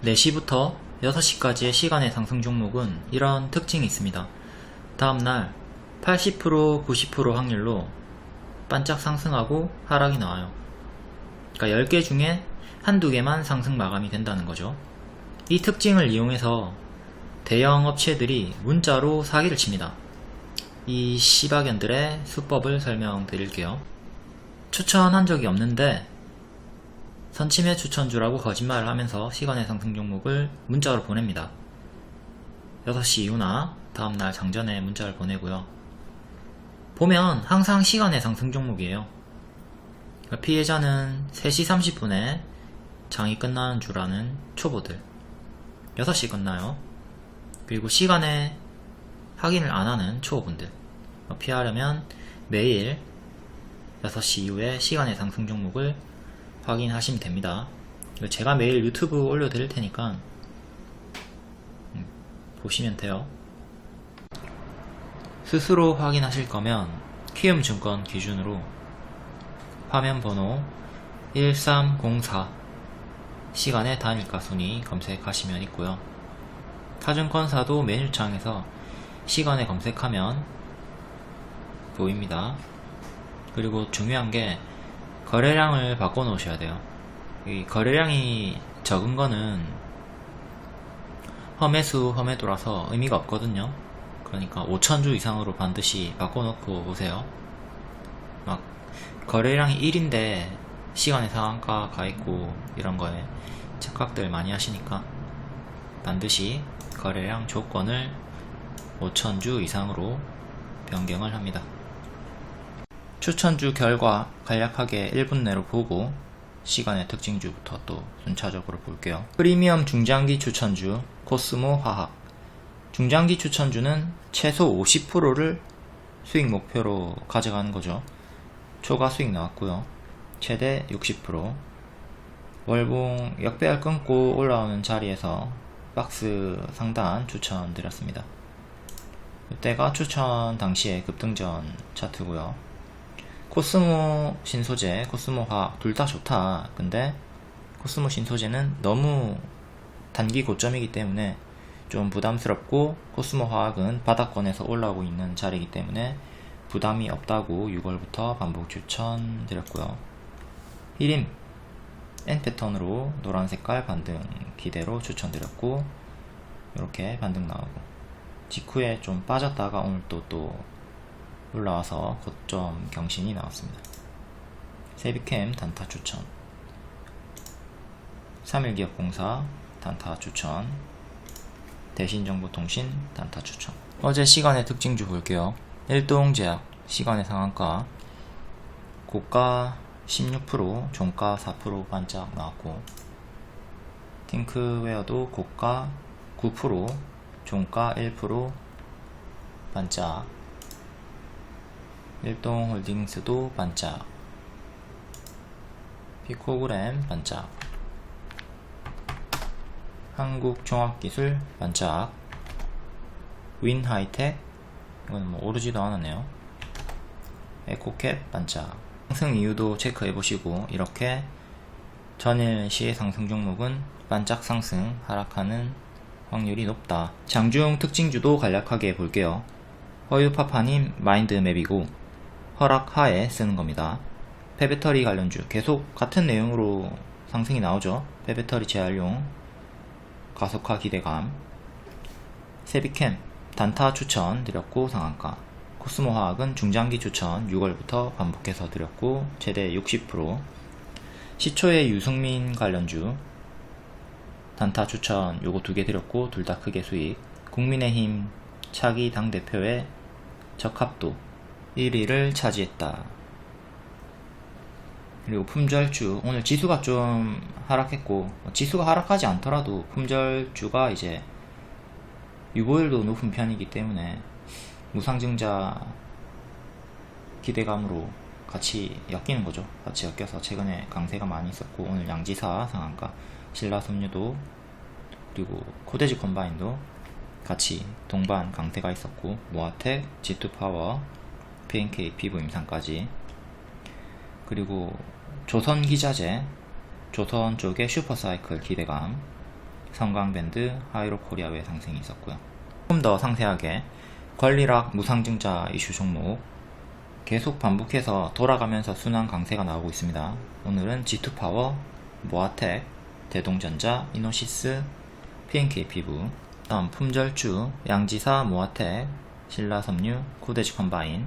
4시부터 6시까지의 시간의 상승 종목은 이런 특징이 있습니다. 다음날 80%, 90% 확률로 반짝 상승하고 하락이 나와요. 그러니까 10개 중에 한두 개만 상승 마감이 된다는 거죠. 이 특징을 이용해서 대형 업체들이 문자로 사기를 칩니다. 이 씨박연들의 수법을 설명드릴게요. 추천한 적이 없는데 선침해 추천주라고 거짓말을 하면서 시간의 상승 종목을 문자로 보냅니다. 6시 이후나 다음날 장전에 문자를 보내고요. 보면 항상 시간의 상승 종목이에요. 피해자는 3시 30분에 장이 끝나는 줄 아는 초보들, 6시 끝나요. 그리고 시간에 확인을 안 하는 초보분들. 피하려면 매일 6시 이후에 시간의 상승 종목을 확인하시면 됩니다. 제가 매일 유튜브 올려드릴 테니까 보시면 돼요. 스스로 확인하실 거면 키움증권 기준으로 화면 번호 1304 시간의 단일가 순위 검색하시면 있고요. 타증권사도 메뉴창에서 시간에 검색하면 보입니다. 그리고 중요한 게 거래량을 바꿔 놓으셔야 돼요. 이 거래량이 적은 거는 험해수 험해도라서 의미가 없거든요. 그러니까 5,000주 이상으로 반드시 바꿔 놓고 보세요. 막 거래량이 1인데 시간의 상한가 가있고 이런 거에 착각들 많이 하시니까 반드시 거래량 조건을 5,000주 이상으로 변경을 합니다. 추천주 결과 간략하게 1분 내로 보고 시간의 특징주부터 또 순차적으로 볼게요. 프리미엄 중장기 추천주 코스모 화학. 중장기 추천주는 최소 50%를 수익 목표로 가져가는 거죠. 초과 수익 나왔고요. 최대 60%. 월봉 역배열 끊고 올라오는 자리에서 박스 상단 추천드렸습니다. 이때가 추천 당시의 급등전 차트고요. 코스모 신소재, 코스모 화학 둘 다 좋다. 근데 코스모 신소재는 너무 단기 고점이기 때문에 좀 부담스럽고, 코스모 화학은 바닥권에서 올라오고 있는 자리이기 때문에 부담이 없다고 6월부터 반복 추천드렸고요. 히림 N 패턴으로 노란 색깔 반등 기대로 추천드렸고, 이렇게 반등 나오고, 직후에 좀 빠졌다가 오늘 또 올라와서 고점 경신이 나왔습니다. 세비캠 단타 추천, 3일기업공사 단타 추천, 대신정보통신 단타 추천. 어제 시간의 특징주 볼게요. 일동제약 시간의 상한가 고가 16%, 종가 4% 반짝 나왔고, 팅크웨어도 고가 9%, 종가 1% 반짝, 일동홀딩스도 반짝, 피코그램 반짝, 한국종합기술 반짝, 윈하이텍 이건 뭐 오르지도 않았네요. 에코캡 반짝. 상승 이유도 체크해보시고, 이렇게 전일 시의 상승 종목은 반짝 상승, 하락하는 확률이 높다. 장중 특징주도 간략하게 볼게요. 허유파파님 마인드맵이고 허락하에 쓰는 겁니다. 폐배터리 관련주 계속 같은 내용으로 상승이 나오죠. 폐배터리 재활용 가속화 기대감. 세비캠 단타 추천 드렸고 상한가. 코스모 화학은 중장기 추천 6월부터 반복해서 드렸고 최대 60%. 시초의 유승민 관련주 단타 추천 요거 2개 드렸고 둘 다 크게 수익. 국민의힘 차기 당대표의 적합도 1위를 차지했다. 그리고 품절주, 오늘 지수가 좀 하락했고, 지수가 하락하지 않더라도 품절주가 이제 유보율도 높은 편이기 때문에 무상증자 기대감으로 같이 엮이는 거죠. 같이 엮여서 최근에 강세가 많이 있었고, 오늘 양지사 상한가, 신라섬유도 그리고 코데지 컴바인도 같이 동반 강세가 있었고, 모아텍, G2파워, PNK 피부 임상까지. 그리고 조선기자재, 조선 쪽의 슈퍼사이클 기대감, 성강밴드, 하이로코리아 외 상승이 있었고요. 조금 더 상세하게 권리락 무상증자 이슈 종목 계속 반복해서 돌아가면서 순환 강세가 나오고 있습니다. 오늘은 G2파워, 모아텍, 대동전자, 이노시스, PNK 피부, 다음 품절주, 양지사, 모아텍, 신라섬유, 코데지 컴바인,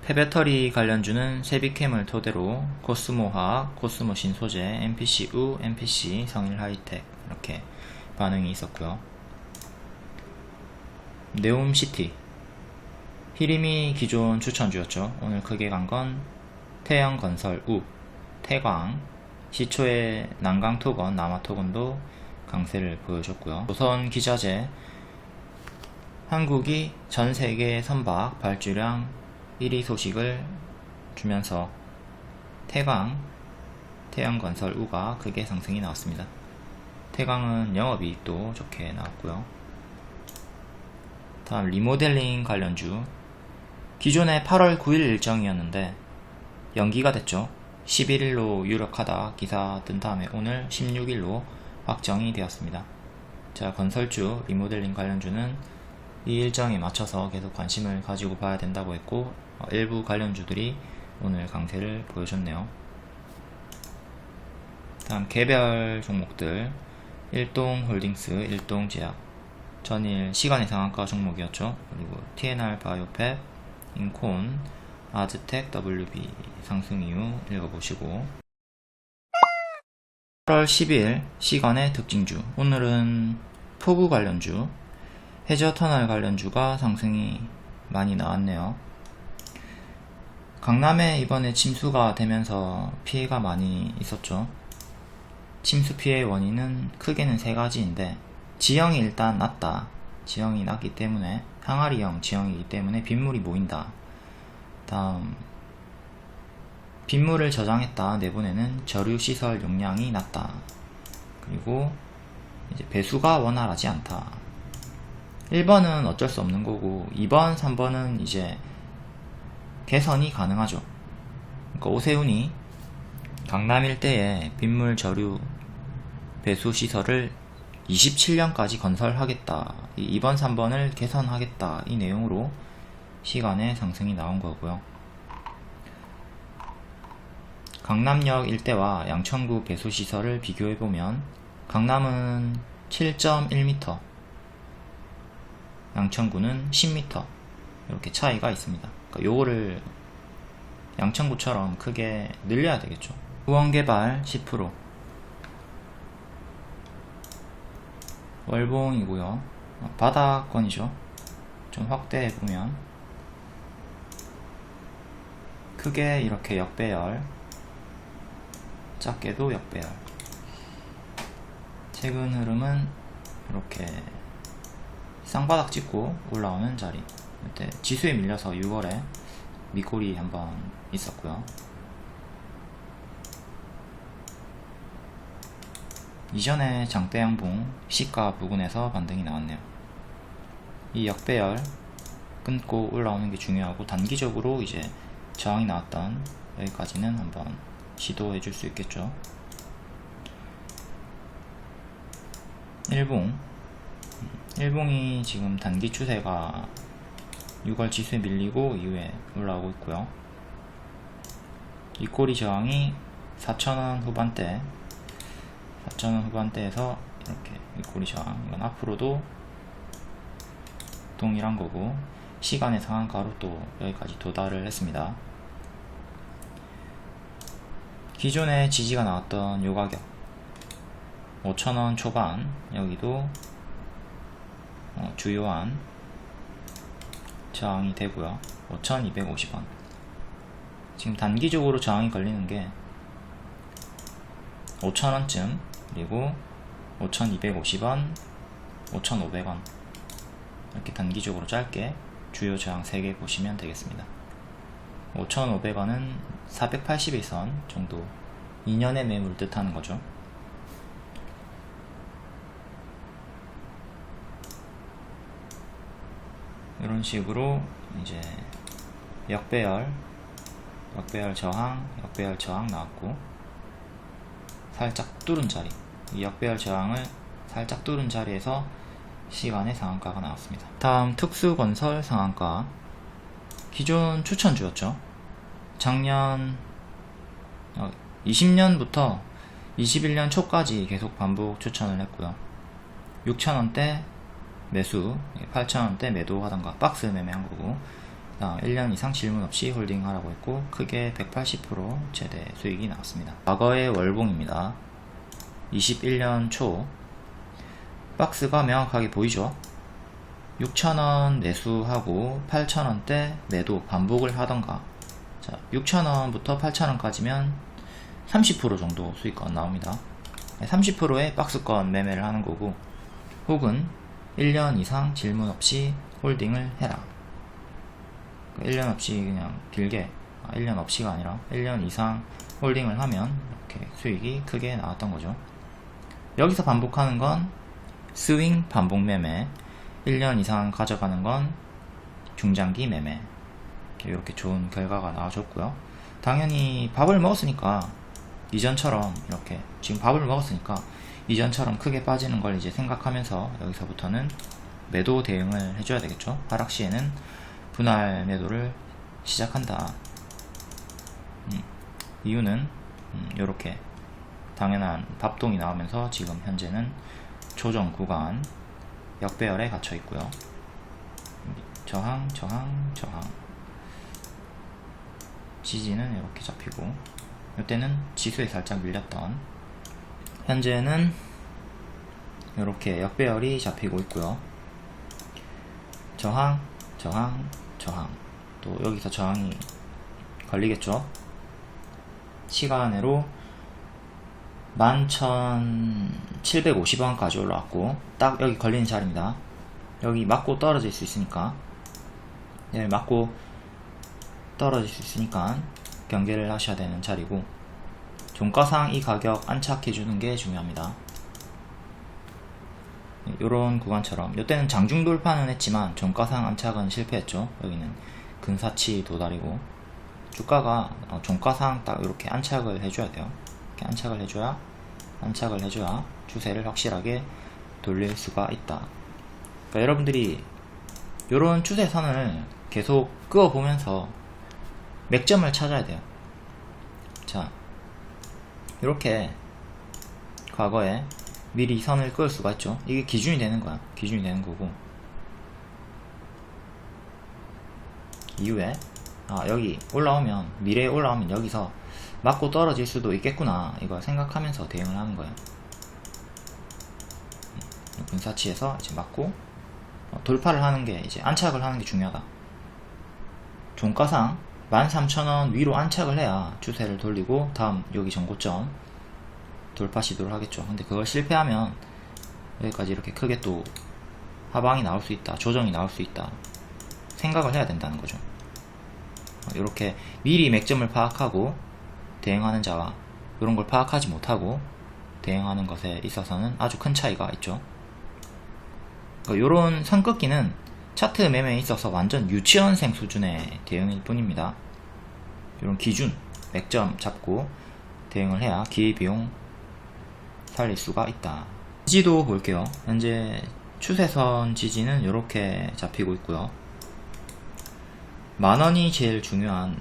폐배터리 관련주는 세비캠을 토대로 코스모화학, 코스모 신소재, MPCU, MPC, 성일하이텍 이렇게 반응이 있었고요. 네옴시티, 히림이 기존 추천주였죠. 오늘 크게 간 건 태영건설, 태광, 시초의 난강토건, 남아토건도 강세를 보여줬고요. 조선기자재, 한국이 전세계 선박 발주량 1위 소식을 주면서 태광, 태영건설, 가 크게 상승이 나왔습니다. 태광은 영업이익도 좋게 나왔고요. 다음 리모델링 관련주, 기존에 8월 9일 일정이었는데 연기가 됐죠. 11일로 유력하다 기사 뜬 다음에 오늘 16일로 확정이 되었습니다. 자, 건설주, 리모델링 관련주는 이 일정에 맞춰서 계속 관심을 가지고 봐야 된다고 했고, 일부 관련주들이 오늘 강세를 보여줬네요. 다음 개별 종목들, 일동홀딩스, 일동제약, 전일 시간의 상한가 종목이었죠. 그리고 TNR 바이오팹, 인콘, 아즈텍, WB 상승 이유 읽어보시고, 8월 10일 시간의 특징주, 오늘은 포구 관련주, 해저터널 관련주가 상승이 많이 나왔네요. 강남에 이번에 침수가 되면서 피해가 많이 있었죠. 침수 피해의 원인은 크게는 세 가지인데, 지형이 일단 낮다. 지형이 낮기 때문에, 항아리형 지형이기 때문에 빗물이 모인다. 다음, 빗물을 저장했다 내보내는 저류시설 용량이 낮다. 그리고 이제 배수가 원활하지 않다. 1번은 어쩔 수 없는 거고, 2번, 3번은 이제 개선이 가능하죠. 그러니까 오세훈이 강남 일대에 빗물 저류 배수 시설을 27년까지 건설하겠다. 2번, 3번을 개선하겠다. 이 내용으로 시간의 상승이 나온 거고요. 강남역 일대와 양천구 배수 시설을 비교해보면 강남은 7.1m, 양천구는 10m 이렇게 차이가 있습니다. 그러니까 요거를 양천구처럼 크게 늘려야 되겠죠. 후원개발 10%, 월봉이고요. 바닥권이죠. 좀 확대해보면 크게 이렇게 역배열, 작게도 역배열. 최근 흐름은 이렇게 쌍바닥 찍고 올라오는 자리. 이때 지수에 밀려서 6월에 밑골이 한번 있었고요. 이전에 장대양봉 시가 부근에서 반등이 나왔네요. 이 역배열 끊고 올라오는 게 중요하고, 단기적으로 이제 저항이 나왔던 여기까지는 한번 시도해 줄 수 있겠죠. 일봉이 지금 단기 추세가 6월 지수에 밀리고 이후에 올라오고 있고요. 윗꼬리 저항이 4,000원 후반대, 4,000원 후반대에서 이렇게 윗꼬리 저항, 이건 앞으로도 동일한 거고, 시간의 상한가로 또 여기까지 도달을 했습니다. 기존에 지지가 나왔던 요 가격 5,000원 초반, 여기도 주요한 저항이 되고요. 5,250원. 지금 단기적으로 저항이 걸리는 게 5,000원쯤, 그리고 5,250원, 5,500원 이렇게 단기적으로 짧게 주요 저항 3개 보시면 되겠습니다. 5,500원은 481선 정도 2년의 매물 뜻하는 거죠. 이런 식으로 이제 역배열 저항, 역배열 저항 나왔고, 살짝 뚫은 자리, 이 역배열 저항을 살짝 뚫은 자리에서 시간의 상한가가 나왔습니다. 다음 특수건설 상한가. 기존 추천주였죠. 작년 20년부터 21년 초까지 계속 반복 추천을 했고요. 6,000원대 매수, 8,000원대 매도하던가 박스 매매한 거고, 1년 이상 질문 없이 홀딩 하라고 했고, 크게 180% 최대 수익이 나왔습니다. 과거의 월봉입니다. 21년 초 박스가 명확하게 보이죠. 6,000원 매수하고 8,000원대 매도 반복을 하던가. 자, 6,000원부터 8,000원까지면 30% 정도 수익권 나옵니다. 30%의 박스권 매매를 하는 거고, 혹은 1년 이상 질문 없이 홀딩을 해라. 1년 없이 그냥 길게, 1년 없이가 아니라 1년 이상 홀딩을 하면 이렇게 수익이 크게 나왔던 거죠. 여기서 반복하는 건 스윙 반복 매매, 1년 이상 가져가는 건 중장기 매매. 이렇게 좋은 결과가 나와줬고요. 당연히 밥을 먹었으니까 이전처럼 이렇게, 지금 밥을 먹었으니까 이전처럼 크게 빠지는 걸 이제 생각하면서 여기서부터는 매도 대응을 해줘야 되겠죠. 하락 시에는 분할 매도를 시작한다. 이유는 이렇게 당연한 밥동이 나오면서 지금 현재는 조정 구간 역배열에 갇혀 있고요. 저항, 저항, 저항. 지지는 이렇게 잡히고, 이때는 지수에 살짝 밀렸던, 현재는 이렇게 역배열이 잡히고 있고요. 저항, 저항, 저항. 또 여기서 저항이 걸리겠죠. 시간으로 11,750원까지 올라왔고, 딱 여기 걸리는 자리입니다. 여기 맞고 떨어질 수 있으니까, 네, 맞고 떨어질 수 있으니까 경계를 하셔야 되는 자리고, 종가상 이 가격 안착해주는 게 중요합니다. 이런 구간처럼, 이때는 장중 돌파는 했지만 종가상 안착은 실패했죠. 여기는 근사치 도달이고, 주가가 종가상 딱 이렇게 안착을 해줘야 돼요. 이렇게 안착을 해줘야 추세를 확실하게 돌릴 수가 있다. 그러니까 여러분들이 이런 추세선을 계속 그어보면서 맥점을 찾아야 돼요. 자, 이렇게 과거에 미리 선을 그을 수가 있죠. 이게 기준이 되는 거야. 기준이 되는 거고, 이후에 여기 올라오면, 미래에 올라오면 여기서 맞고 떨어질 수도 있겠구나, 이걸 생각하면서 대응을 하는 거예요. 분사치에서 이제 맞고 돌파를 하는 게, 이제 안착을 하는 게 중요하다. 종가상 13,000원 위로 안착을 해야 추세를 돌리고 다음 여기 전고점 돌파 시도를 하겠죠. 근데 그걸 실패하면 여기까지 이렇게 크게 또 하방이 나올 수 있다, 조정이 나올 수 있다 생각을 해야 된다는 거죠. 이렇게 미리 맥점을 파악하고 대응하는 자와 이런 걸 파악하지 못하고 대응하는 것에 있어서는 아주 큰 차이가 있죠. 이런 선긋기는 차트 매매에 있어서 완전 유치원생 수준의 대응일 뿐입니다. 이런 기준, 맥점 잡고 대응을 해야 기회비용 살릴 수가 있다. 지지도 볼게요. 현재 추세선 지지는 이렇게 잡히고 있고요. 만원이 제일 중요한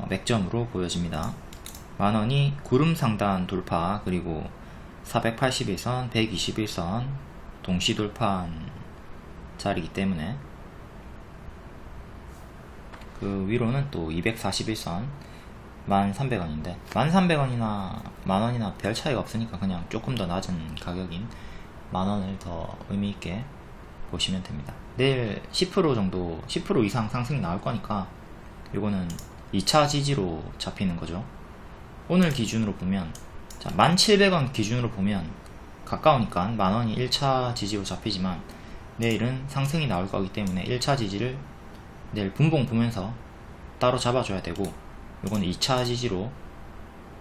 맥점으로 보여집니다. 만원이 구름 상단 돌파, 그리고 481선, 121선 동시 돌파한 자리이기 때문에, 그 위로는 또 241선 1,300원인데 1,300원이나 만원이나 별 차이가 없으니까 그냥 조금 더 낮은 가격인 만원을 더 의미있게 보시면 됩니다. 내일 10% 정도, 10% 이상 상승이 나올 거니까 이거는 2차 지지로 잡히는 거죠. 오늘 기준으로 보면, 자, 1,700원 기준으로 보면 가까우니까 만원이 1차 지지로 잡히지만, 내일은 상승이 나올 거기 때문에 1차 지지를 내일 분봉 보면서 따로 잡아줘야 되고, 이건 2차 지지로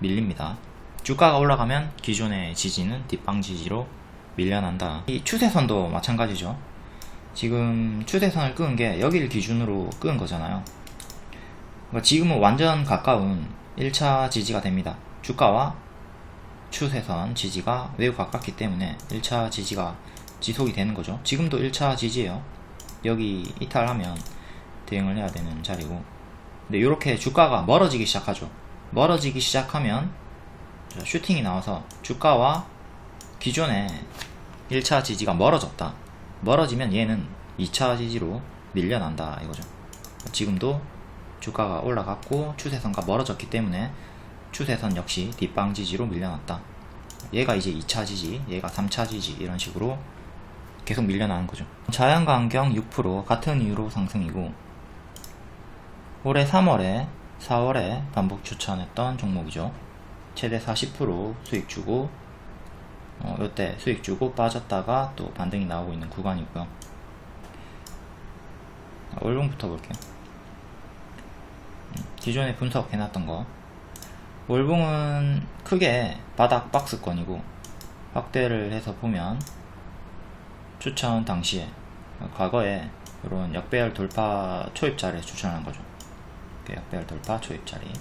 밀립니다. 주가가 올라가면 기존의 지지는 뒷방 지지로 밀려난다. 이 추세선도 마찬가지죠. 지금 추세선을 끄은 게 여기를 기준으로 끄은 거잖아요. 그러니까 지금은 완전 가까운 1차 지지가 됩니다. 주가와 추세선 지지가 매우 가깝기 때문에 1차 지지가 지속이 되는 거죠. 지금도 1차 지지예요. 여기 이탈하면 대응을 해야 되는 자리고, 근데 이렇게 주가가 멀어지기 시작하죠. 멀어지기 시작하면 슈팅이 나와서 주가와 기존의 1차 지지가 멀어졌다. 멀어지면 얘는 2차 지지로 밀려난다 이거죠. 지금도 주가가 올라갔고 추세선과 멀어졌기 때문에 추세선 역시 뒷방 지지로 밀려났다. 얘가 이제 2차 지지, 얘가 3차 지지, 이런 식으로 계속 밀려나는 거죠. 자연광경 6% 같은 이유로 상승이고, 올해 3월에 4월에 반복 추천했던 종목이죠. 최대 40% 수익 주고 요때 수익 주고 빠졌다가 또 반등이 나오고 있는 구간이고요. 월봉부터 볼게요. 기존에 분석해놨던 거, 월봉은 크게 바닥 박스권이고, 확대를 해서 보면 추천 당시에 과거에 이런 역배열 돌파 초입자리에 추천한 거죠. 역배열 돌파 초입자리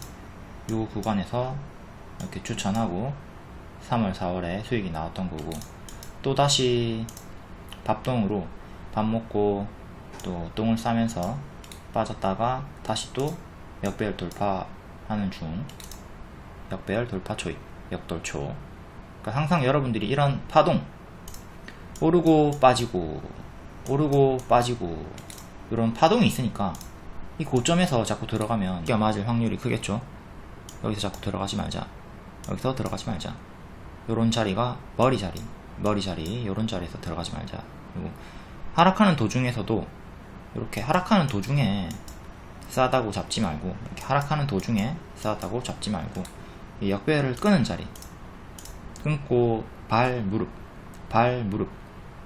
이 구간에서 이렇게 추천하고 3월 4월에 수익이 나왔던 거고, 또다시 밥동으로 밥 먹고 또 똥을 싸면서 빠졌다가 다시 또 역배열 돌파하는 중, 역배열 돌파 초입, 역돌초. 그러니까 항상 여러분들이 이런 파동, 오르고 빠지고 오르고 빠지고 이런 파동이 있으니까 이 고점에서 자꾸 들어가면 끼가 맞을 확률이 크겠죠. 여기서 자꾸 들어가지 말자, 여기서 들어가지 말자, 요런 자리가 머리 자리 요런 자리에서 들어가지 말자. 그리고 하락하는 도중에서도 이렇게 하락하는 도중에 싸다고 잡지 말고, 이렇게 하락하는 도중에 싸다고 잡지 말고, 이 역배열을 끄는 자리, 끊고 발 무릎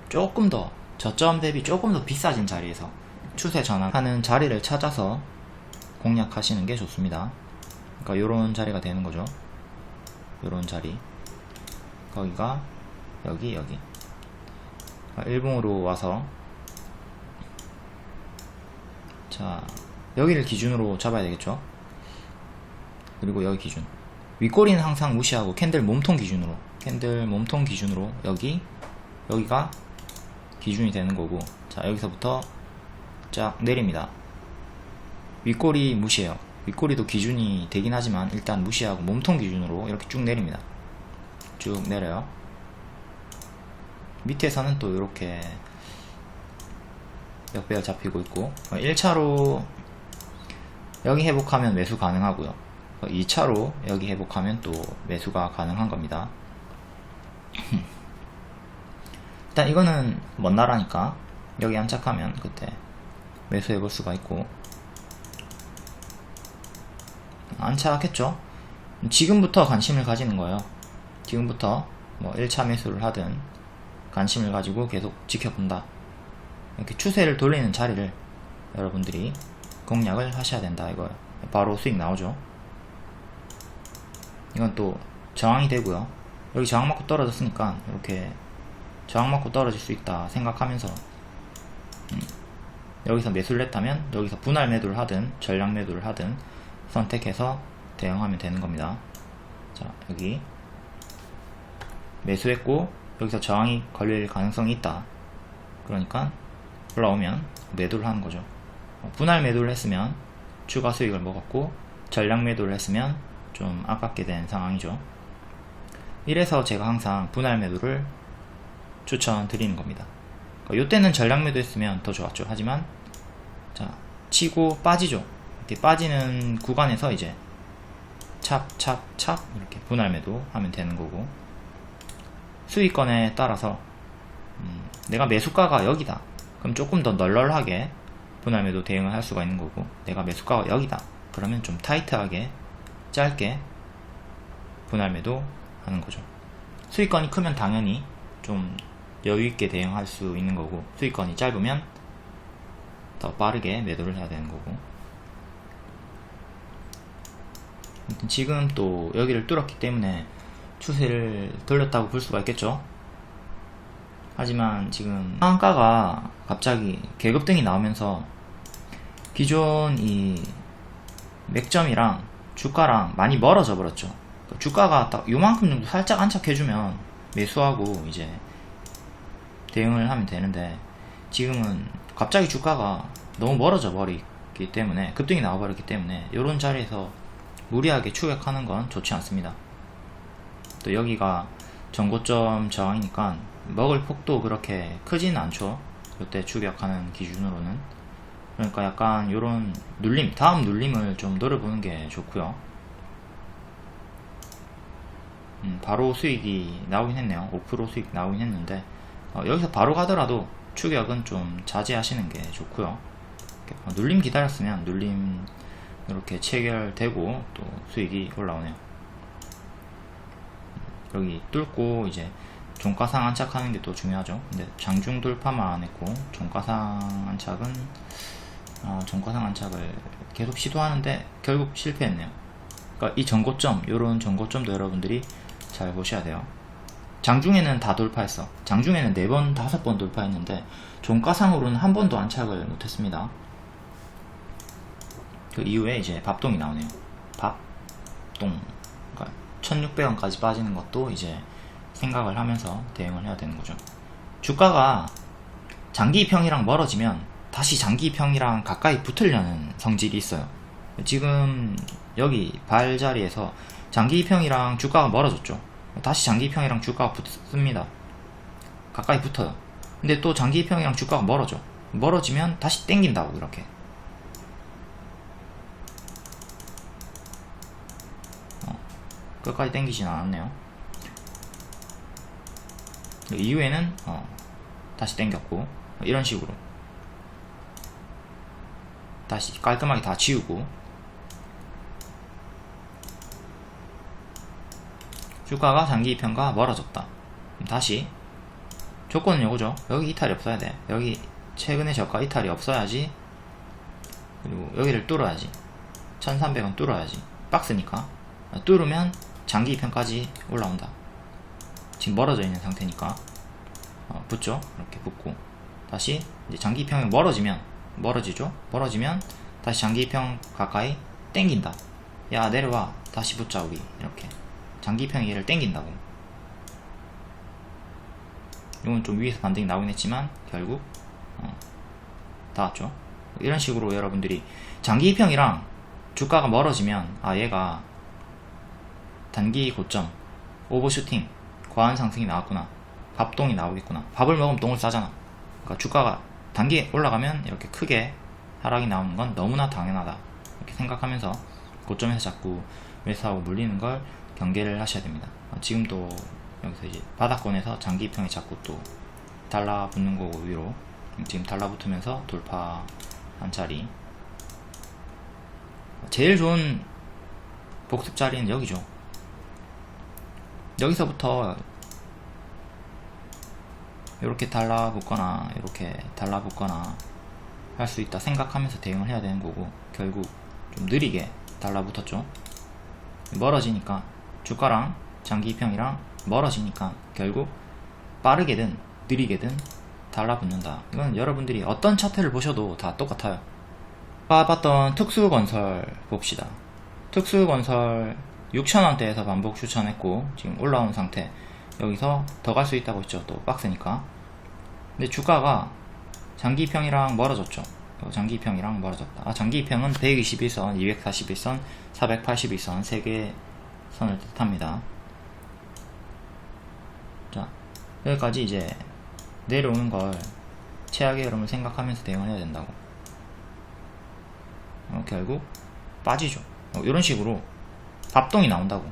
조금 더 저점 대비 조금 더 비싸진 자리에서 추세 전환하는 자리를 찾아서 공략하시는 게 좋습니다. 그러니까 요런 자리가 되는 거죠. 요런 자리, 거기가 여기 일봉으로 와서, 자 여기를 기준으로 잡아야 되겠죠. 그리고 여기 기준, 윗꼬리는 항상 무시하고 캔들 몸통 기준으로 여기가 기준이 되는 거고, 자 여기서부터 쫙 내립니다. 윗꼬리 무시해요. 윗꼬리도 기준이 되긴 하지만 일단 무시하고 몸통 기준으로 이렇게 쭉 내립니다. 쭉 내려요. 밑에서는 또 이렇게 역배열 잡히고 있고, 1차로 여기 회복하면 매수 가능하고요. 2차로 여기 회복하면 또 매수가 가능한 겁니다. 일단 이거는 먼 나라니까 여기 안착하면 그때 매수해 볼 수가 있고, 안착했죠. 지금부터 관심을 가지는 거예요. 지금부터 뭐 1차 매수를 하든 관심을 가지고 계속 지켜본다. 이렇게 추세를 돌리는 자리를 여러분들이 공략을 하셔야 된다 이거예요. 바로 수익 나오죠. 이건 또 저항이 되고요. 여기 저항 맞고 떨어졌으니까 이렇게 저항 맞고 떨어질 수 있다 생각하면서 여기서 매수를 했다면 여기서 분할 매도를 하든 전량 매도를 하든 선택해서 대응하면 되는 겁니다. 자 여기 매수했고 여기서 저항이 걸릴 가능성이 있다. 그러니까 올라오면 매도를 하는 거죠. 분할 매도를 했으면 추가 수익을 먹었고, 전량 매도를 했으면 좀 아깝게 된 상황이죠. 이래서 제가 항상 분할 매도를 추천드리는 겁니다. 요때는 전량 매도 했으면 더 좋았죠. 하지만 자 치고 빠지죠. 이렇게 빠지는 구간에서 이제 찹 이렇게 분할 매도 하면 되는 거고, 수익권에 따라서 내가 매수가가 여기다 그럼 조금 더 널널하게 분할 매도 대응을 할 수가 있는 거고, 내가 매수가가 여기다 그러면 좀 타이트하게 짧게 분할 매도 하는 거죠. 수익권이 크면 당연히 좀 여유있게 대응할 수 있는 거고, 수익권이 짧으면 더 빠르게 매도를 해야 되는 거고. 지금 또 여기를 뚫었기 때문에 추세를 돌렸다고 볼 수가 있겠죠. 하지만 지금 상한가가 갑자기 계급등이 나오면서 기존 이 맥점이랑 주가랑 많이 멀어져 버렸죠. 주가가 딱 요만큼 정도 살짝 안착해주면 매수하고 이제 대응을 하면 되는데, 지금은 갑자기 주가가 너무 멀어져 버리기 때문에, 급등이 나와버렸기 때문에 이런 자리에서 무리하게 추격하는 건 좋지 않습니다. 또 여기가 전고점 저항이니까 먹을 폭도 그렇게 크지는 않죠. 이때 추격하는 기준으로는. 그러니까 약간 요런 눌림, 다음 눌림을 좀 노려보는 게 좋고요. 바로 수익이 나오긴 했네요. 5% 수익 나오긴 했는데, 여기서 바로 가더라도 추격은 좀 자제하시는 게 좋고요. 눌림 기다렸으면 눌림 이렇게 체결되고 또 수익이 올라오네요. 여기 뚫고 이제 종가상 안착하는 게 또 중요하죠. 근데 장중 돌파만 했고, 종가상 안착은 종가상 안착을 계속 시도하는데 결국 실패했네요. 그러니까 이 전고점, 요런 전고점도 여러분들이 잘 보셔야 돼요. 장중에는 다 돌파했어. 장중에는 4번, 5번 돌파했는데 종가상으로는 한 번도 안착을 못했습니다. 그 이후에 이제 밥동이 나오네요. 밥동. 그러니까 1600원까지 빠지는 것도 이제 생각을 하면서 대응을 해야 되는 거죠. 주가가 장기평이랑 멀어지면 다시 장기평이랑 가까이 붙으려는 성질이 있어요. 지금 여기 발 자리에서 장기평이랑 주가가 멀어졌죠. 다시 장기평이랑 주가가 붙습니다. 가까이 붙어요. 근데 또 장기평이랑 주가가 멀어져. 멀어지면 다시 땡긴다고. 이렇게 끝까지 땡기진 않았네요. 이후에는 다시 땡겼고, 이런 식으로 다시 깔끔하게 다 지우고, 주가가 장기평가 멀어졌다. 다시 조건은 요거죠. 여기 이탈이 없어야 돼. 여기 최근에 저가 이탈이 없어야지. 그리고 여기를 뚫어야지. 1300원 뚫어야지. 박스니까 뚫으면 장기평까지 올라온다. 지금 멀어져 있는 상태니까 붙죠. 이렇게 붙고 다시 이제 장기평이 멀어지죠. 멀어지면 다시 장기평 가까이 땡긴다. 야 내려와, 다시 붙자 우리. 이렇게 장기평이 얘를 땡긴다고. 이건 좀 위에서 반등이 나오긴 했지만 결국 닿았죠. 이런 식으로 여러분들이 장기평이랑 주가가 멀어지면 얘가 단기 고점, 오버슈팅, 과한 상승이 나왔구나, 밥동이 나오겠구나. 밥을 먹으면 똥을 싸잖아. 그러니까 주가가 단기에 올라가면 이렇게 크게 하락이 나오는 건 너무나 당연하다, 이렇게 생각하면서 고점에서 자꾸 매수하고 물리는 걸 경계를 하셔야 됩니다. 지금도 여기서 이제 바닥권에서 장기평이 자꾸 또 달라붙는 거고, 위로 지금 달라붙으면서 돌파한 자리. 제일 좋은 복습 자리는 여기죠. 여기서부터 이렇게 달라붙거나 이렇게 달라붙거나 할 수 있다 생각하면서 대응을 해야 되는 거고, 결국 좀 느리게 달라붙었죠. 멀어지니까, 주가랑 장기평이랑 멀어지니까 결국 빠르게든 느리게든 달라붙는다. 이건 여러분들이 어떤 차트를 보셔도 다 똑같아요. 아까 봤던 특수건설 봅시다. 특수건설 6,000원대에서 반복 추천했고 지금 올라온 상태. 여기서 더 갈 수 있다고 했죠. 또 박스니까. 근데 주가가 장기평이랑 멀어졌죠. 장기평이랑 멀어졌다. 장기평은 121선, 241선, 481선 3개 선을 뜻합니다. 자, 여기까지 이제 내려오는 걸 최악의 흐름을 생각하면서 대응을 해야 된다고. 결국 빠지죠. 이런 식으로 밥동이 나온다고.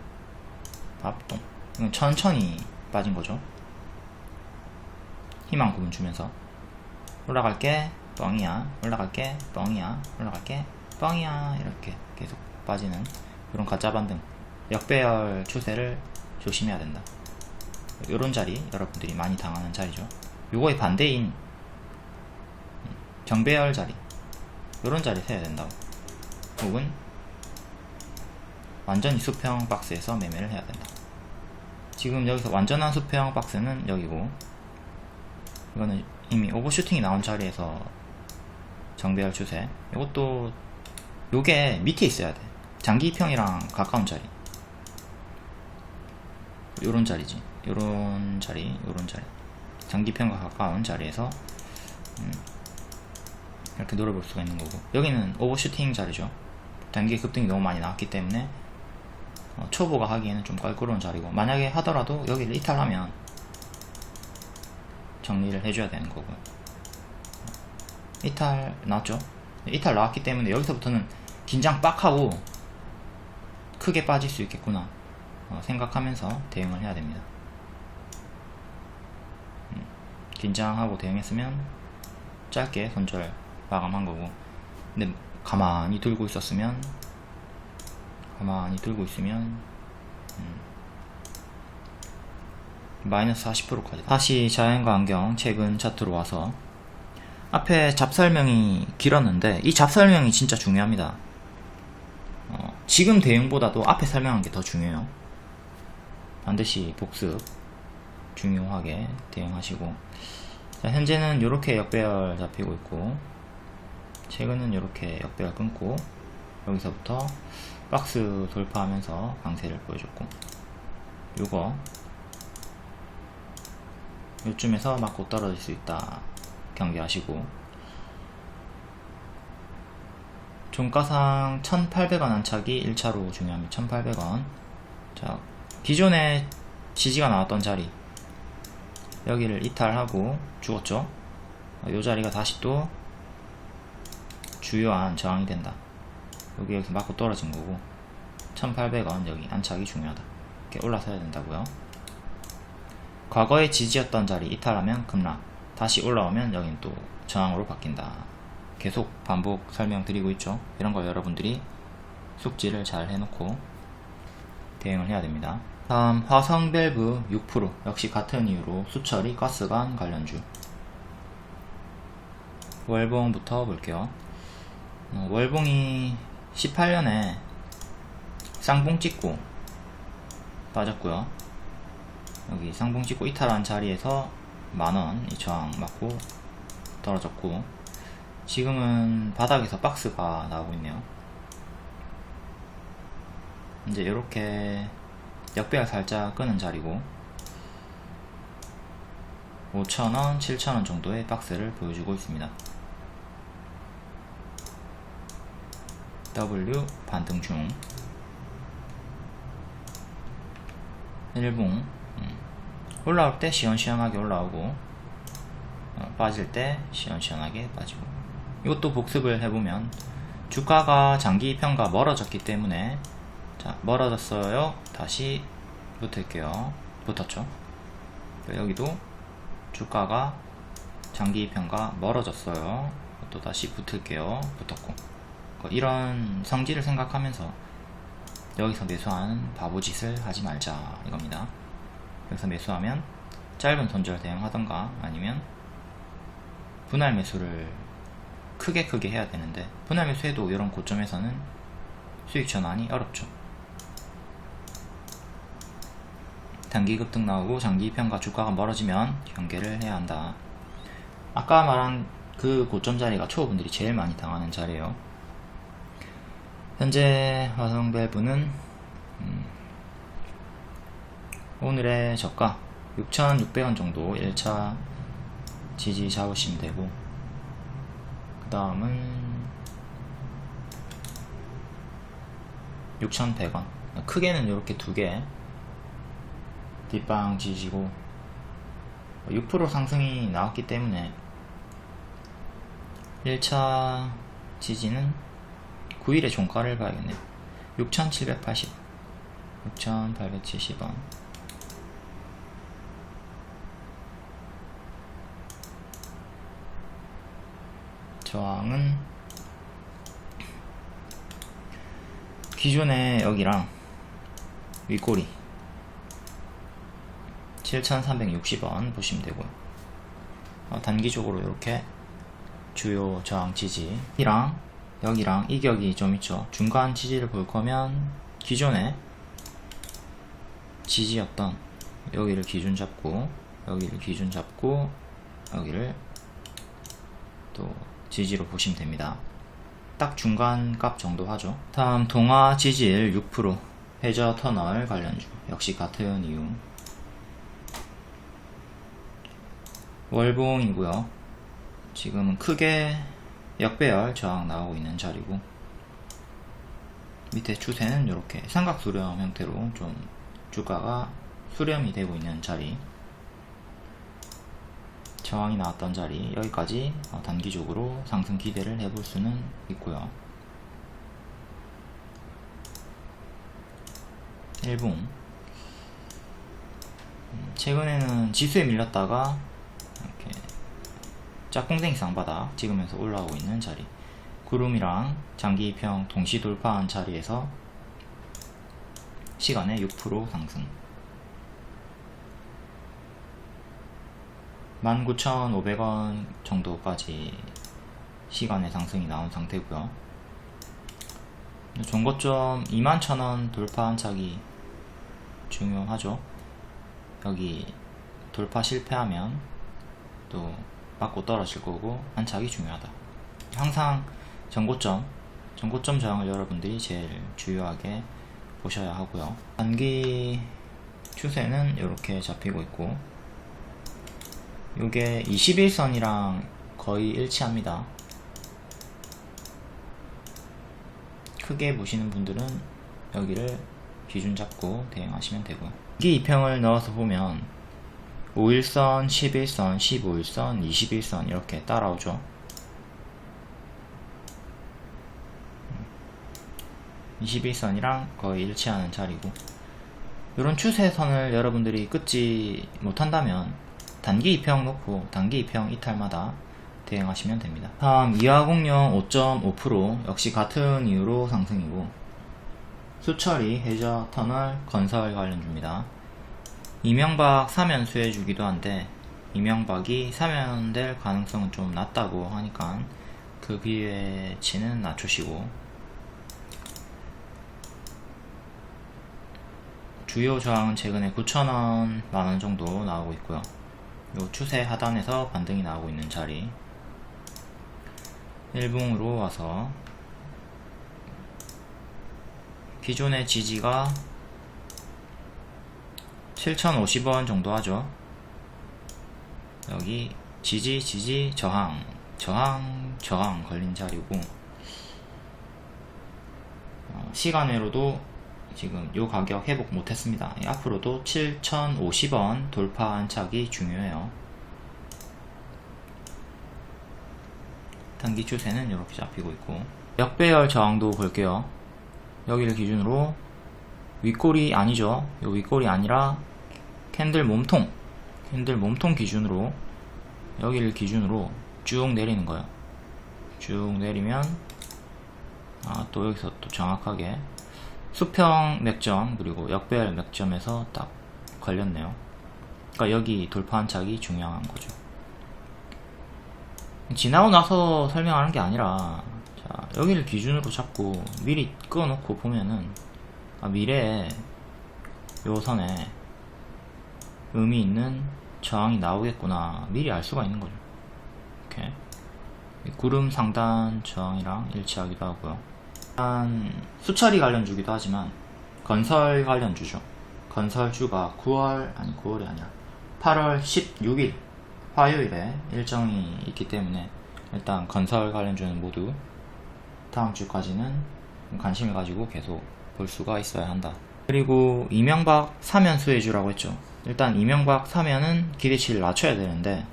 밥동. 이건 천천히 빠진 거죠. 희망 구분 주면서 올라갈게 뻥이야, 올라갈게 뻥이야, 올라갈게 뻥이야, 이렇게 계속 빠지는 이런 가짜 반등, 역배열 추세를 조심해야 된다. 이런 자리 여러분들이 많이 당하는 자리죠. 요거의 반대인 정배열 자리, 이런 자리 세야 된다고. 혹은 완전히 수평 박스에서 매매를 해야 된다. 지금 여기서 완전한 수평 박스는 여기고, 이거는 이미 오버슈팅이 나온 자리에서 정배열 추세. 이것도 요게 밑에 있어야 돼. 장기평이랑 가까운 자리. 요런 자리지. 요런 자리, 요런 자리. 장기평가 가까운 자리에서 이렇게 노려볼 수가 있는 거고, 여기는 오버슈팅 자리죠. 단기 급등이 너무 많이 나왔기 때문에 초보가 하기에는 좀 껄끄러운 자리고, 만약에 하더라도 여기를 이탈하면 정리를 해줘야 되는 거고요. 이탈 나왔죠? 이탈 나왔기 때문에 여기서부터는 긴장 빡 하고 크게 빠질 수 있겠구나 생각하면서 대응을 해야 됩니다. 긴장하고 대응했으면 짧게 손절 마감한 거고, 근데 가만히 들고 있으면 마이너스 40%까지. 다시 자연과 안경 최근 차트로 와서, 앞에 잡설명이 길었는데 이 잡설명이 진짜 중요합니다. 지금 대응보다도 앞에 설명한 게 더 중요해요. 반드시 복습 중요하게 대응하시고, 자, 현재는 이렇게 역배열 잡히고 있고, 최근은 이렇게 역배열 끊고 여기서부터 박스 돌파하면서 강세를 보여줬고, 요쯤에서 맞고 떨어질 수 있다 경계하시고, 종가상 1800원 안착이 1차로 중요합니다. 1800원. 자, 기존에 지지가 나왔던 자리, 여기를 이탈하고 죽었죠. 이 자리가 다시 또 주요한 저항이 된다. 여기서 맞고 떨어진 거고, 1800원 여기 안착이 중요하다. 이렇게 올라서야 된다고요. 과거의 지지였던 자리 이탈하면 급락, 다시 올라오면 여긴 또 저항으로 바뀐다. 계속 반복 설명드리고 있죠. 이런 거 여러분들이 숙지를 잘 해놓고 대응을 해야 됩니다. 다음 화성밸브 6%, 역시 같은 이유로 수처리 가스관 관련주. 월봉부터 볼게요. 월봉이 18년에 쌍봉 찍고 빠졌고요. 여기 쌍봉 찍고 이탈한 자리에서 만원 이 저항 맞고 떨어졌고, 지금은 바닥에서 박스가 나오고 있네요. 이제 이렇게 역배열 살짝 끄는 자리고, 5,000원, 7,000원 정도의 박스를 보여주고 있습니다. W 반등 중. 일봉 올라올 때 시원시원하게 올라오고, 빠질 때 시원시원하게 빠지고. 이것도 복습을 해보면 주가가 장기 평가 멀어졌기 때문에, 자, 멀어졌어요. 다시 붙을게요. 붙었죠. 여기도 주가가 장기 평가 멀어졌어요. 또 다시 붙을게요. 붙었고. 이런 성질을 생각하면서 여기서 매수하는 바보짓을 하지 말자 이겁니다. 여기서 매수하면 짧은 손절 대응하던가, 아니면 분할 매수를 크게 해야 되는데, 분할 매수해도 이런 고점에서는 수익 전환이 어렵죠. 단기 급등 나오고 장기 평가 주가가 멀어지면 경계를 해야 한다. 아까 말한 그 고점 자리가 초보분들이 제일 많이 당하는 자리예요. 현재 화성밸브는 오늘의 저가 6,600원 정도 1차 지지 잡으시면 되고, 그 다음은 6,100원, 크게는 이렇게 두 개 뒷방 지지고, 6% 상승이 나왔기 때문에 1차 지지는 9일의 종가를 봐야겠네요. 6,780, 6,870원. 저항은 기존의 여기랑 윗꼬리 7,360원 보시면 되고요. 단기적으로 이렇게 주요 저항 지지, 여기랑 이격이 좀 있죠. 중간 지지를 볼 거면 기존에 지지였던 여기를 기준 잡고, 여기를 기준 잡고, 여기를 또 지지로 보시면 됩니다. 딱 중간 값 정도 하죠. 다음 동화 지질 6%, 해저 터널 관련주, 역시 같은 이유. 월봉이고요. 지금은 크게 역배열 저항 나오고 있는 자리고, 밑에 추세는 이렇게 삼각 수렴 형태로 좀 주가가 수렴이 되고 있는 자리, 저항이 나왔던 자리, 여기까지 단기적으로 상승 기대를 해볼 수는 있고요. 일봉, 최근에는 지수에 밀렸다가 이렇게 짝꿍댕이 쌍바닥 찍으면서 올라오고 있는 자리, 구름이랑 장기 2평 동시 돌파한 자리에서 시간에 6% 상승, 19,500원 정도까지 시간에 상승이 나온 상태고요. 종고점 21,000원 돌파한 차기 중요하죠. 여기 돌파 실패하면 또 맞고 떨어질 거고, 한차기 중요하다. 항상 전고점 저항을 여러분들이 제일 주요하게 보셔야 하고요. 단기 추세는 이렇게 잡히고 있고, 요게 21선이랑 거의 일치합니다. 크게 보시는 분들은 여기를 기준 잡고 대응하시면 되고요. 단기 2평을 넣어서 보면 5일선, 11선, 15일선, 21선 이렇게 따라오죠. 21선이랑 거의 일치하는 자리고, 이런 추세선을 여러분들이 끊지 못한다면 단기 2평 놓고 단기 2평 이탈마다 대응하시면 됩니다. 다음 이하공룡 5.5% 역시 같은 이유로 상승이고, 수처리, 해저, 터널, 건설 관련주입니다. 이명박 사면 수혜주기도 한데, 이명박이 사면될 가능성은 좀 낮다고 하니까 그 기회치는 낮추시고, 주요 저항은 최근에 9,000원, 만원 정도 나오고 있고요. 요 추세 하단에서 반등이 나오고 있는 자리, 일봉으로 와서 기존의 지지가 7,050원 정도 하죠. 여기 지지, 저항 걸린 자리고, 시간외로도 지금 요 가격 회복 못했습니다. 앞으로도 7,050원 돌파 안착이 중요해요. 단기 추세는 이렇게 잡히고 있고, 역배열 저항도 볼게요. 여기를 기준으로 윗골이 아니죠. 요 윗골이 아니라 캔들 몸통 기준으로 여기를 기준으로 쭉 내리는 거예요. 쭉 내리면 또 여기서 또 정확하게 수평 맥점 그리고 역배열 맥점에서 딱 걸렸네요. 그러니까 여기 돌파 안착이 중요한 거죠. 지나고 나서 설명하는 게 아니라, 자, 여기를 기준으로 잡고 미리 끊어놓고 보면은 미래에 요 선에 의미 있는 저항이 나오겠구나 미리 알 수가 있는 거죠. 이렇게 구름 상단 저항이랑 일치하기도 하고요. 일단 수처리 관련주기도 하지만 건설 관련주죠. 건설주가 9월이 아니라 8월 16일 화요일에 일정이 있기 때문에, 일단 건설 관련주는 모두 다음 주까지는 관심을 가지고 계속 볼 수가 있어야 한다. 그리고 이명박 사면 수혜주라고 했죠. 일단 이명박 사면은 기대치를 낮춰야 되는데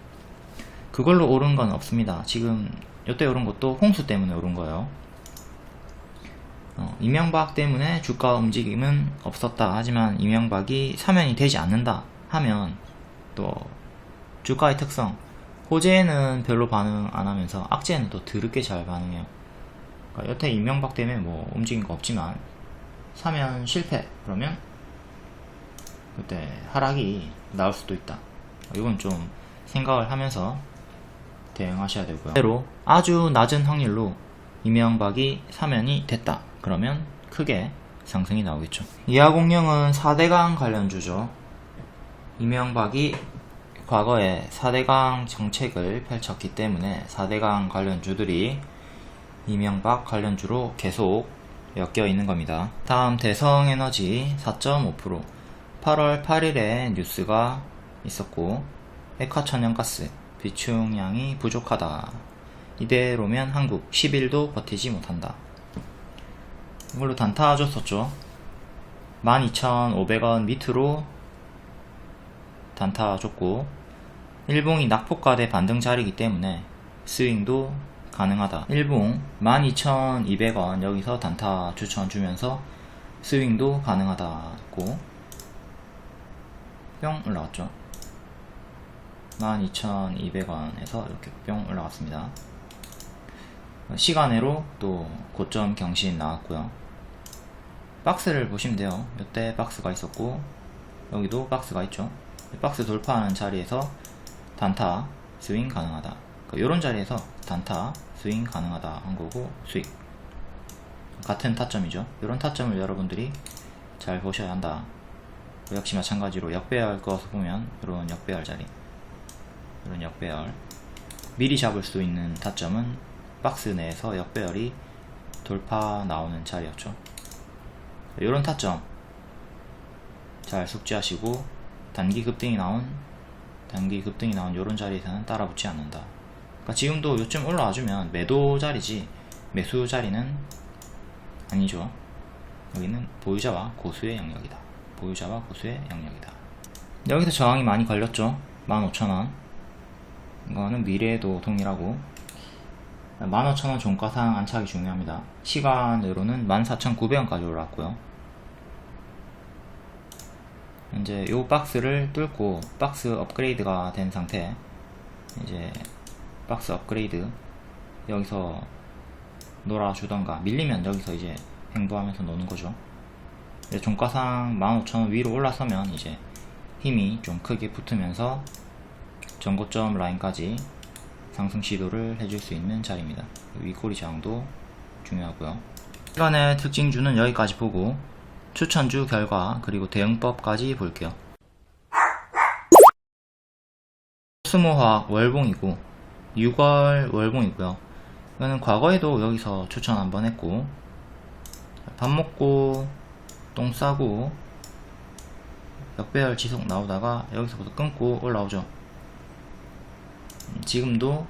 그걸로 오른 건 없습니다. 지금 이때 오른 것도 홍수 때문에 오른 거예요. 이명박 때문에 주가 움직임은 없었다. 하지만 이명박이 사면이 되지 않는다 하면 또 주가의 특성, 호재에는 별로 반응 안 하면서 악재는 또 드럽게 잘 반응해요. 그러니까 여태 이명박 때문에 뭐 움직인 거 없지만 사면 실패 그러면 그때 하락이 나올 수도 있다. 이건 좀 생각을 하면서 대응하셔야 되고요. 반대로 아주 낮은 확률로 이명박이 사면이 됐다 그러면 크게 상승이 나오겠죠. 이하공룡은 4대강 관련주죠. 이명박이 과거에 4대강 정책을 펼쳤기 때문에 4대강 관련주들이 이명박 관련주로 계속 엮여 있는 겁니다. 다음 대성에너지 4.5%, 8월 8일에 뉴스가 있었고, 액화천연가스 비축량이 부족하다. 이대로면 한국 10일도 버티지 못한다. 이걸로 단타 줬었죠. 12,500원 밑으로 단타 줬고, 일봉이 낙폭과대 반등 자리이기 때문에 스윙도 가능하다. 일봉 12,200원 여기서 단타 추천 주면서 스윙도 가능하다고 뿅 올라갔죠. 12,200원에서 이렇게 뿅 올라갔습니다. 시간으로 또 고점 경신 나왔고요. 박스를 보시면 돼요. 이때 박스가 있었고 여기도 박스가 있죠. 박스 돌파하는 자리에서 단타 스윙 가능하다. 이런 자리에서 단타 스윙 가능하다 한 거고, 수익 같은 타점이죠. 이런 타점을 여러분들이 잘 보셔야 한다. 역시 마찬가지로 역배열 거서 보면 이런 역배열 자리, 이런 역배열, 미리 잡을 수 있는 타점은 박스 내에서 역배열이 돌파 나오는 자리였죠. 이런 타점 잘 숙지하시고, 단기 급등이 나온 이런 자리에서는 따라붙지 않는다. 그러니까 지금도 요쯤 올라와주면 매도 자리지 매수 자리는 아니죠. 여기는 보유자와 고수의 영역이다. 보유자와 고수의 영역이다. 여기서 저항이 많이 걸렸죠. 15,000원. 이거는 미래에도 동일하고, 15,000원 종가상 안착이 중요합니다. 시간으로는 14,900원까지 올라왔고요. 이제 요 박스를 뚫고 박스 업그레이드가 된 상태, 이제 박스 업그레이드 여기서 놀아주던가, 밀리면 여기서 이제 횡보하면서 노는 거죠. 종가상 15,000원 위로 올라서면 이제 힘이 좀 크게 붙으면서 전고점 라인까지 상승 시도를 해줄 수 있는 자리입니다. 윗꼬리 저항도 중요하고요. 시간의 특징주는 여기까지 보고 추천주 결과 그리고 대응법까지 볼게요. 코스모화학 월봉이고 6월 월봉이고요. 이거는 과거에도 여기서 추천 한번 했고, 밥 먹고 똥 싸고 역배열 지속 나오다가 여기서부터 끊고 올라오죠. 지금도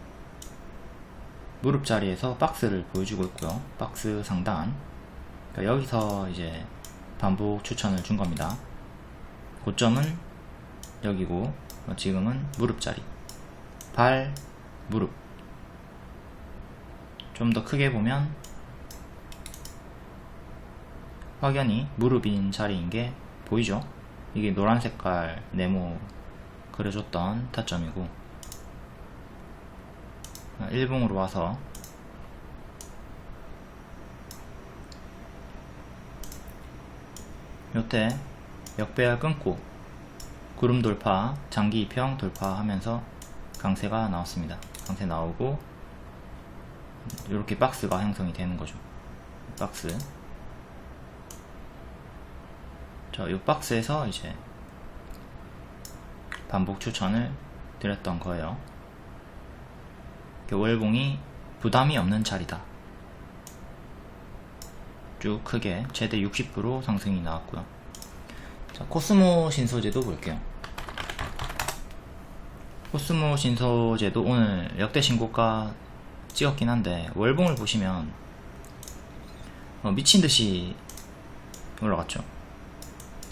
무릎 자리에서 박스를 보여주고 있고요. 박스 상단, 그러니까 여기서 이제 반복 추천을 준 겁니다. 고점은 여기고 지금은 무릎 자리, 발, 무릎. 좀 더 크게 보면 확연히 무릎인 자리인 게 보이죠? 이게 노란 색깔 네모 그려줬던 타점이고, 일봉으로 와서 요때 역배열 끊고 구름 돌파, 장기 이평 돌파하면서 강세가 나왔습니다. 강세 나오고 이렇게 박스가 형성이 되는 거죠. 박스. 이 박스에서 이제 반복 추천을 드렸던 거예요. 월봉이 부담이 없는 자리다. 쭉 크게 최대 60% 상승이 나왔고요. 자, 코스모 신소재도 볼게요. 코스모 신소재도 오늘 역대 신고가 찍었긴 한데, 월봉을 보시면 미친듯이 올라갔죠.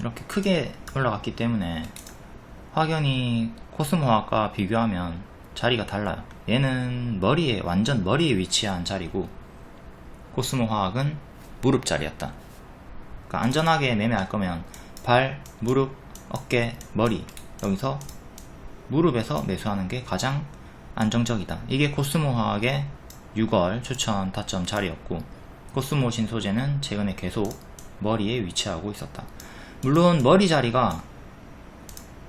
이렇게 크게 올라갔기 때문에 확연히 코스모화학과 비교하면 자리가 달라요. 얘는 완전 머리에 위치한 자리고, 코스모화학은 무릎 자리였다. 그러니까 안전하게 매매할 거면 발, 무릎, 어깨, 머리, 여기서 무릎에서 매수하는 게 가장 안정적이다. 이게 코스모화학의 6월 추천 타점 자리였고, 코스모 신소재는 최근에 계속 머리에 위치하고 있었다. 물론 머리 자리가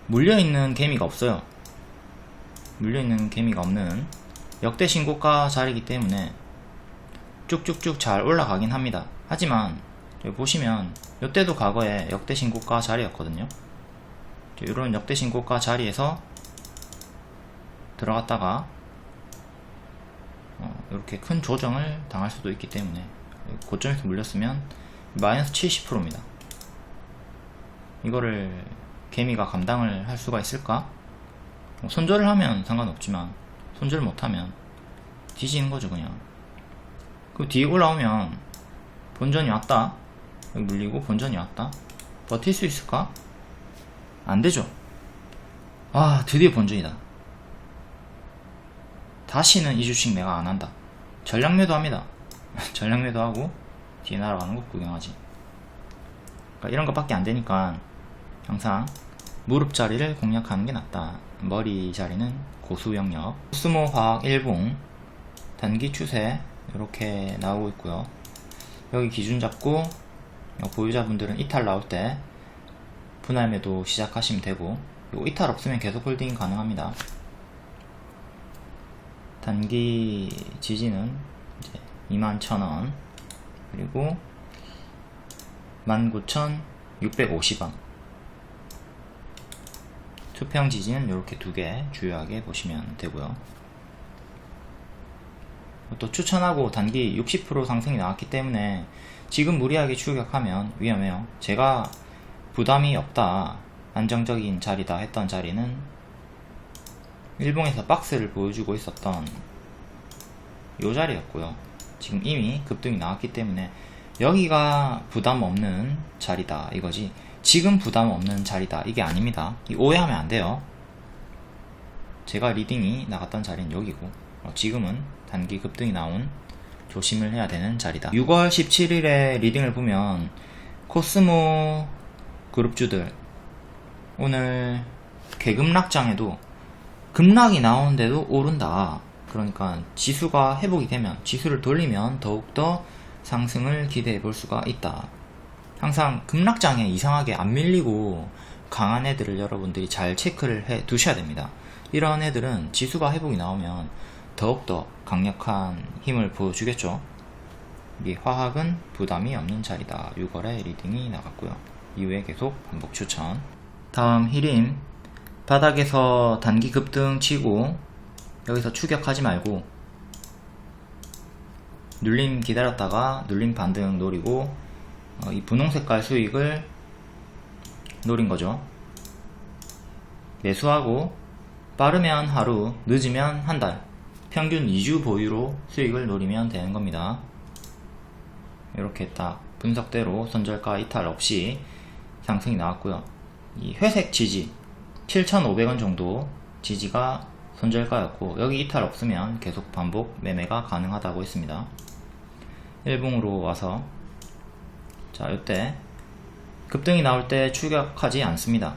물려있는 개미가 없어요. 물려있는 개미가 없는 역대 신고가 자리이기 때문에 쭉쭉쭉 잘 올라가긴 합니다. 하지만 여기 보시면 이때도 과거에 역대 신고가 자리였거든요. 이런 역대 신고가 자리에서 들어갔다가 이렇게 큰 조정을 당할 수도 있기 때문에, 고점에서 물렸으면 마이너스 70%입니다. 이거를 개미가 감당을 할 수가 있을까? 손절을 하면 상관없지만 손절 못하면 뒤지는 거죠 그냥. 그 뒤에 올라오면 본전이 왔다, 여기 물리고 본전이 왔다, 버틸 수 있을까? 안 되죠. 아, 드디어 본전이다. 다시는 이 주식 내가 안 한다. 전략 매도합니다. 전략 매도하고 뒤에 날아가는 거 구경하지. 그러니까 이런 것밖에 안 되니까 항상 무릎 자리를 공략하는 게 낫다. 머리 자리는 고수 영역. 코스모 화학 일봉 단기 추세 이렇게 나오고 있고요. 여기 기준 잡고 보유자분들은 이탈 나올 때 분할 매도 시작하시면 되고, 이탈 없으면 계속 홀딩 가능합니다. 단기 지지는 이제 21,000원 그리고 19,650원. 수평 지지는 이렇게 두 개 주요하게 보시면 되고요. 또 추천하고 단기 60% 상승이 나왔기 때문에 지금 무리하게 추격하면 위험해요. 제가 부담이 없다, 안정적인 자리다 했던 자리는 일봉에서 박스를 보여주고 있었던 이 자리였고요. 지금 이미 급등이 나왔기 때문에 여기가 부담 없는 자리다 이거지, 지금 부담 없는 자리다 이게 아닙니다. 오해하면 안 돼요. 제가 리딩이 나갔던 자리는 여기고, 지금은 단기 급등이 나온 조심을 해야 되는 자리다. 6월 17일에 리딩을 보면 코스모 그룹주들 오늘 개급락장에도 급락이 나오는데도 오른다. 그러니까 지수가 회복이 되면, 지수를 돌리면 더욱더 상승을 기대해 볼 수가 있다. 항상 급락장에 이상하게 안 밀리고 강한 애들을 여러분들이 잘 체크를 해 두셔야 됩니다. 이런 애들은 지수가 회복이 나오면 더욱더 강력한 힘을 보여주겠죠. 이 화학은 부담이 없는 자리다. 6월에 리딩이 나갔고요. 이후에 계속 반복 추천. 다음 히림 바닥에서 단기 급등 치고 여기서 추격하지 말고 눌림 기다렸다가 눌림 반등 노리고 이 분홍 색깔 수익을 노린 거죠. 매수하고 빠르면 하루, 늦으면 한 달, 평균 2주 보유로 수익을 노리면 되는 겁니다. 이렇게 딱 분석대로 손절가 이탈 없이 상승이 나왔고요. 이 회색 지지 7,500원 정도 지지가 손절가였고, 여기 이탈 없으면 계속 반복 매매가 가능하다고 했습니다. 일봉으로 와서 자, 이때 급등이 나올 때 추격하지 않습니다.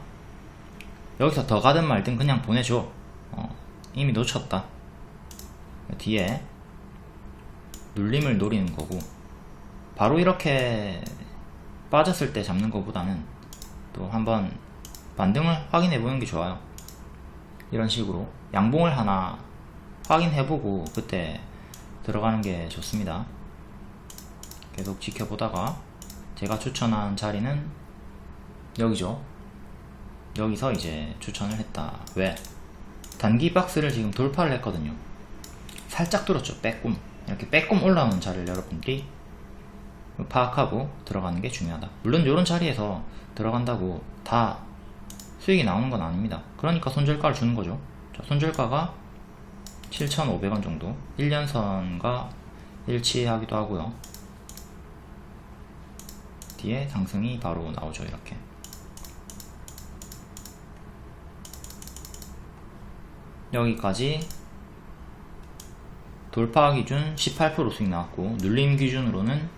여기서 더 가든 말든 그냥 보내줘. 이미 놓쳤다. 뒤에 눌림을 노리는 거고, 바로 이렇게 빠졌을 때 잡는 것보다는 또 한번 반등을 확인해 보는 게 좋아요. 이런 식으로 양봉을 하나 확인해보고 그때 들어가는 게 좋습니다. 계속 지켜보다가 제가 추천한 자리는 여기죠. 여기서 이제 추천을 했다. 왜? 단기 박스를 지금 돌파를 했거든요. 살짝 뚫었죠. 빼꼼. 이렇게 빼꼼 올라오는 자리를 여러분들이 파악하고 들어가는 게 중요하다. 물론 이런 자리에서 들어간다고 다 수익이 나오는 건 아닙니다. 그러니까 손절가를 주는 거죠. 자, 손절가가 7,500원 정도, 1년선과 일치하기도 하고요. 뒤에 상승이 바로 나오죠. 이렇게 여기까지 돌파 기준 18% 수익 나왔고, 눌림 기준으로는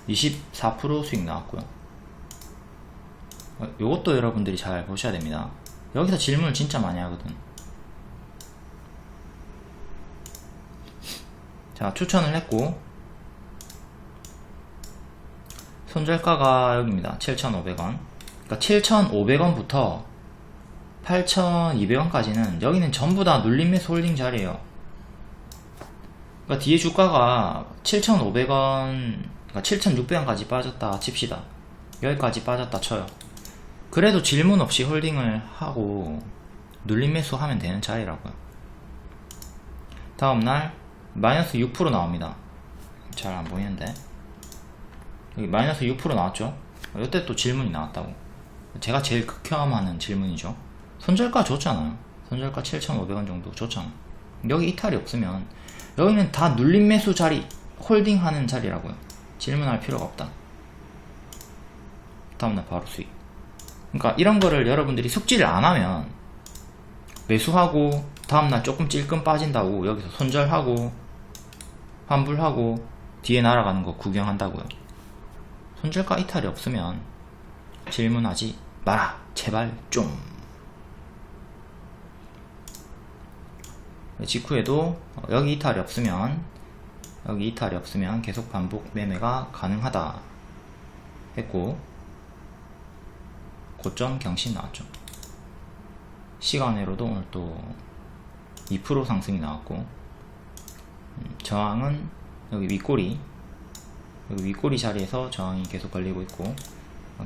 24% 수익 나왔고요. 요것도 여러분들이 잘 보셔야 됩니다. 여기서 질문을 진짜 많이 하거든. 자, 추천을 했고 손절가가 여기입니다. 7,500원. 그러니까 7,500원부터 8,200원까지는 여기는 전부 다 눌림 매수 홀딩 자리예요. 그러니까 뒤에 주가가 7,500원, 그러니까 7,600원까지 빠졌다 칩시다. 여기까지 빠졌다 쳐요. 그래도 질문 없이 홀딩을 하고 눌림 매수 하면 되는 자리라고요. 다음날 마이너스 6% 나옵니다. 잘 안 보이는데 여기 마이너스 6% 나왔죠. 이때 또 질문이 나왔다고. 제가 제일 극혐하는 질문이죠. 손절가 줬잖아요. 손절가 7,500원 정도 좋잖아. 여기 이탈이 없으면 여기는 다 눌림 매수 자리, 홀딩하는 자리라고요. 질문할 필요가 없다. 다음날 바로 수익. 그러니까 이런 거를 여러분들이 숙지를 안 하면 매수하고 다음날 조금 찔끔 빠진다고 여기서 손절하고 환불하고 뒤에 날아가는 거 구경한다고요. 손절가 이탈이 없으면 질문하지 마라. 제발 좀. 직후에도 여기 이탈이 없으면 계속 반복 매매가 가능하다 했고, 고점 경신 나왔죠. 시간으로도 오늘 또 2% 상승이 나왔고, 저항은 여기 윗꼬리 자리에서 저항이 계속 걸리고 있고,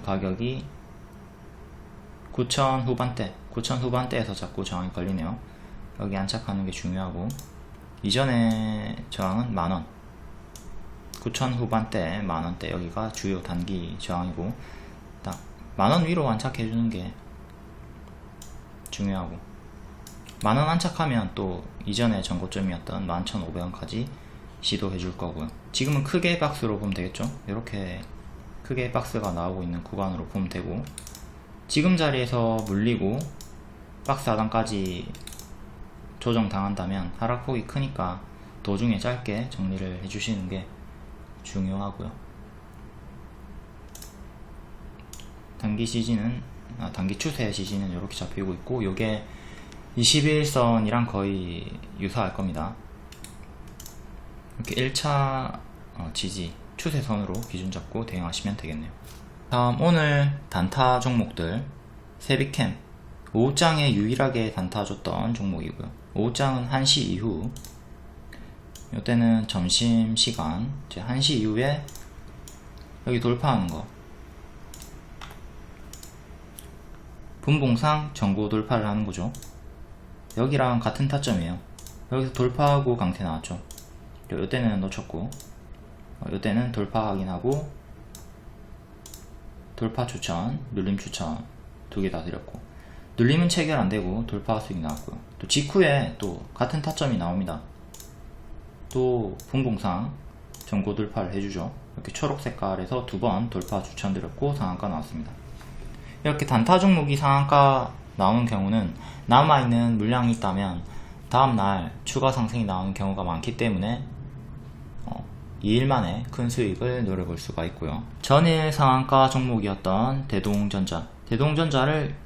가격이 9,000 후반대에서 자꾸 저항이 걸리네요. 여기 안착하는 게 중요하고, 이전에 저항은 만원, 9,000 후반대, 만원대, 여기가 주요 단기 저항이고, 딱 만원 위로 안착해주는 게 중요하고, 만원 안착하면 또 이전에 전고점이었던 11,500원까지 시도해 줄 거고요. 지금은 크게 박스로 보면 되겠죠. 이렇게 크게 박스가 나오고 있는 구간으로 보면 되고, 지금 자리에서 물리고 박스 하단까지 조정 당한다면 하락폭이 크니까 도중에 짧게 정리를 해주시는 게 중요하고요. 단기 추세 지지는 이렇게 잡히고 있고, 요게 21선이랑 거의 유사할 겁니다. 이렇게 1차 지지 추세선으로 기준 잡고 대응하시면 되겠네요. 다음 오늘 단타 종목들, 세비캠 오후장에 유일하게 단타 줬던 종목이고요. 오후장은 1시 이후, 이때는 점심시간 1시 이후에 여기 돌파하는 거, 분봉상 전고 돌파를 하는 거죠. 여기랑 같은 타점이에요. 여기서 돌파하고 강세 나왔죠. 이때는 놓쳤고, 이때는 돌파 확인하고 돌파 추천, 눌림 추천 두 개 다 드렸고, 눌림은 체결 안되고 돌파 수익 나왔고요. 또 직후에 또 같은 타점이 나옵니다. 또 분봉상 전고 돌파를 해주죠. 이렇게 초록 색깔에서 두 번 돌파 추천드렸고 상한가 나왔습니다. 이렇게 단타 종목이 상한가 나오는 경우는 남아있는 물량이 있다면 다음날 추가 상승이 나오는 경우가 많기 때문에 2일 만에 큰 수익을 노려볼 수가 있고요. 전일 상한가 종목이었던 대동전자를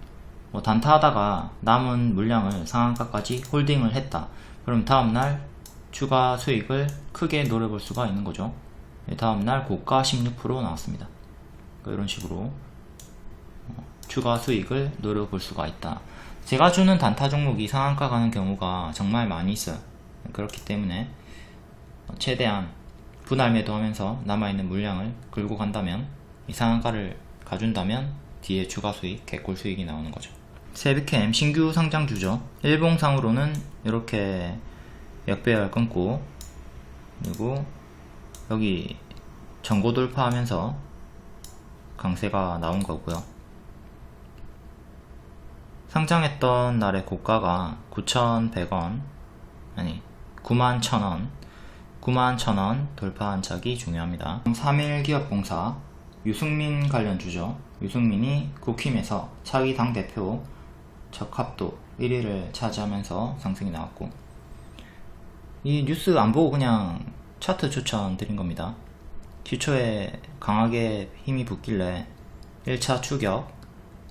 단타하다가 남은 물량을 상한가까지 홀딩을 했다. 그럼 다음날 추가 수익을 크게 노려볼 수가 있는 거죠. 다음날 고가 16% 나왔습니다. 이런 식으로 추가 수익을 노려볼 수가 있다. 제가 주는 단타 종목이 상한가 가는 경우가 정말 많이 있어요. 그렇기 때문에 최대한 분할 매도하면서 남아있는 물량을 끌고 간다면, 이 상한가를 가준다면 뒤에 추가 수익, 개꿀 수익이 나오는 거죠. 세비캠 신규 상장주죠. 일봉상으로는 이렇게 역배열 끊고, 그리고 여기 전고 돌파하면서 강세가 나온 거고요. 상장했던 날의 고가가 9,100원, 아니 91,000원, 91,000원 돌파 안착이 중요합니다. 3일기업공사 유승민 관련주죠. 유승민이 국힘에서 차기 당대표 적합도 1위를 차지하면서 상승이 나왔고, 이 뉴스 안 보고 그냥 차트 추천 드린 겁니다. 기초에 강하게 힘이 붙길래 1차 추격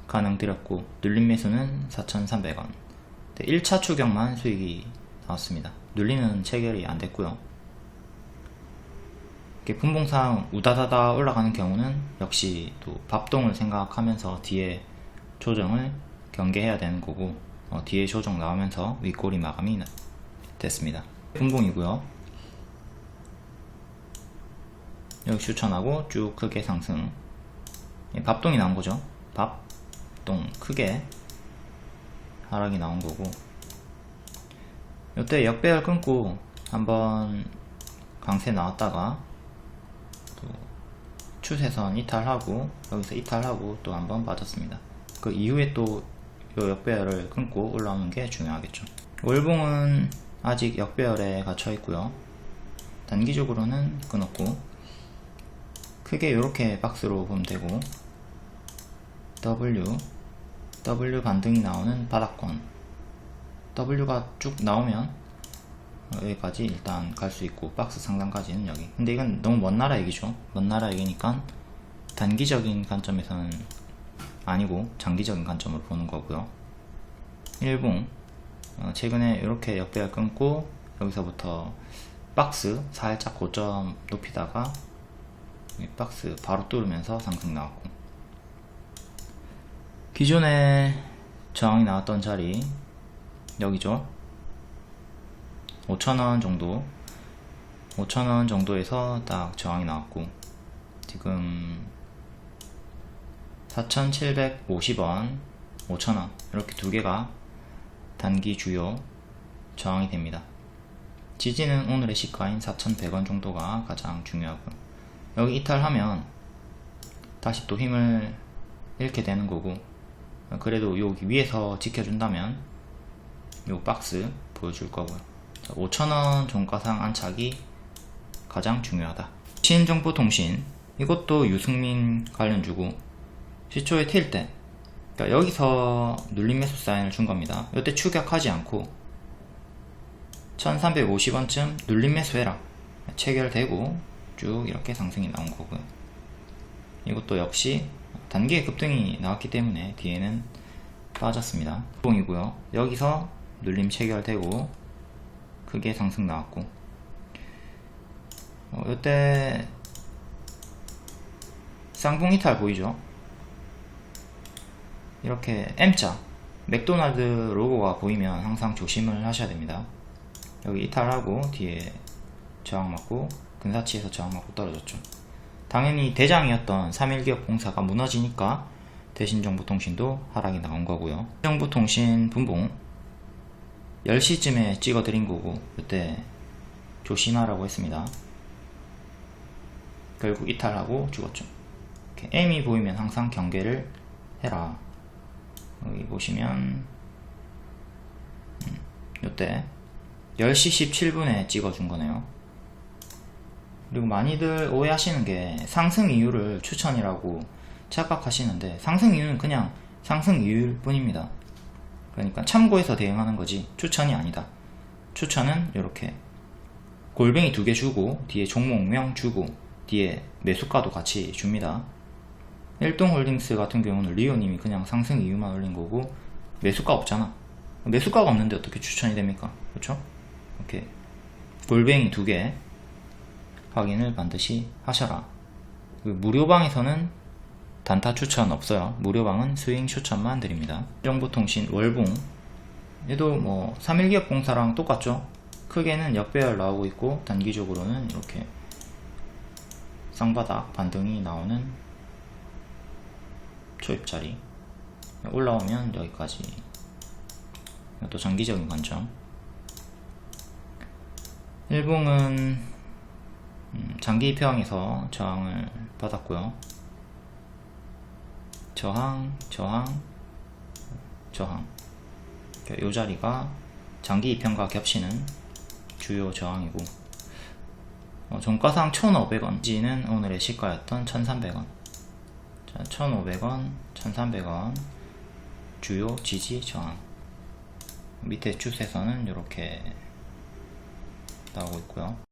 가능 드렸고, 눌림 매수는 4,300원. 1차 추격만 수익이 나왔습니다. 눌리는 체결이 안 됐고요. 분봉상 우다다다 올라가는 경우는 역시 또 밥동을 생각하면서 뒤에 조정을 경계해야 되는 거고, 뒤에 조정 나오면서 윗꼬리 마감이 됐습니다. 분봉이고요. 여기 추천하고 쭉 크게 상승. 밥동이 나온 거죠. 밥동 크게 하락이 나온 거고, 이때 역배열 끊고 한번 강세 나왔다가 또 추세선 이탈하고 여기서 이탈하고 또 한번 빠졌습니다. 그 이후에 또 요 역배열을 끊고 올라오는 게 중요하겠죠. 월봉은 아직 역배열에 갇혀 있고요. 단기적으로는 끊었고, 크게 이렇게 박스로 보면 되고, W 반등이 나오는 바닥권, W가 쭉 나오면 여기까지 일단 갈 수 있고, 박스 상단까지는 여기. 근데 이건 너무 먼 나라 얘기죠. 먼 나라 얘기니까 단기적인 관점에서는 아니고 장기적인 관점으로 보는 거고요. 일봉 최근에 이렇게 역배열 끊고 여기서부터 박스 살짝 고점 높이다가 박스 바로 뚫으면서 상승 나왔고, 기존에 저항이 나왔던 자리 여기죠. 5,000원 정도, 5,000원 정도에서 딱 저항이 나왔고, 지금 4,750원, 5,000원 이렇게 두 개가 단기 주요 저항이 됩니다. 지지는 오늘의 시가인 4,100원 정도가 가장 중요하고요. 여기 이탈하면 다시 또 힘을 잃게 되는 거고, 그래도 여기 위에서 지켜준다면 요 박스 보여줄 거고요. 5,000원 종가상 안착이 가장 중요하다. 신정보통신, 이것도 유승민 관련주고, 시초에 튈 때 그러니까 여기서 눌림 매수 사인을 준 겁니다. 이때 추격하지 않고 1350원쯤 눌림 매수해라 체결되고 쭉 이렇게 상승이 나온 거고요. 이것도 역시 단기의 급등이 나왔기 때문에 뒤에는 빠졌습니다. 봉이고요. 여기서 눌림 체결되고 크게 상승 나왔고, 이때 쌍봉 이탈 보이죠? 이렇게 M자 맥도날드 로고가 보이면 항상 조심을 하셔야 됩니다. 여기 이탈하고 뒤에 저항 맞고 근사치에서 저항 맞고 떨어졌죠. 당연히 대장이었던 3.1기업공사가 무너지니까 대신정보통신도 하락이 나온 거고요. 정보통신 분봉 10시쯤에 찍어 드린 거고, 그때 조심하라고 했습니다. 결국 이탈하고 죽었죠. 이렇게 M이 보이면 항상 경계를 해라. 여기 보시면 이때 10시 17분에 찍어준 거네요. 그리고 많이들 오해하시는 게 상승 이유를 추천이라고 착각하시는데, 상승 이유는 그냥 상승 이유일 뿐입니다. 그러니까 참고해서 대응하는 거지 추천이 아니다. 추천은 이렇게 골뱅이 2개 주고 뒤에 종목명 주고 뒤에 매수가도 같이 줍니다. 일동홀딩스 같은 경우는 리오님이 그냥 상승 이유만 올린 거고 매수가 없잖아. 매수가가 없는데 어떻게 추천이 됩니까? 그렇죠? 이렇게 골뱅이 2개 확인을 반드시 하셔라. 무료방에서는 단타 추천 없어요. 무료방은 스윙 추천만 드립니다. 정보통신 월봉, 얘도 뭐 3.1기업공사랑 똑같죠. 크게는 역배열 나오고 있고 단기적으로는 이렇게 쌍바닥 반등이 나오는 초입자리, 올라오면 여기까지. 이것도 장기적인 관점. 일봉은 장기 입형에서 저항을 받았고요. 저항, 이 자리가 장기 입형과 겹치는 주요 저항이고, 종가상 1,500원 지는 오늘의 시가였던 1,300원. 1,500원, 1,300원 주요 지지 저항. 밑에 추세선은 이렇게 나오고 있고요.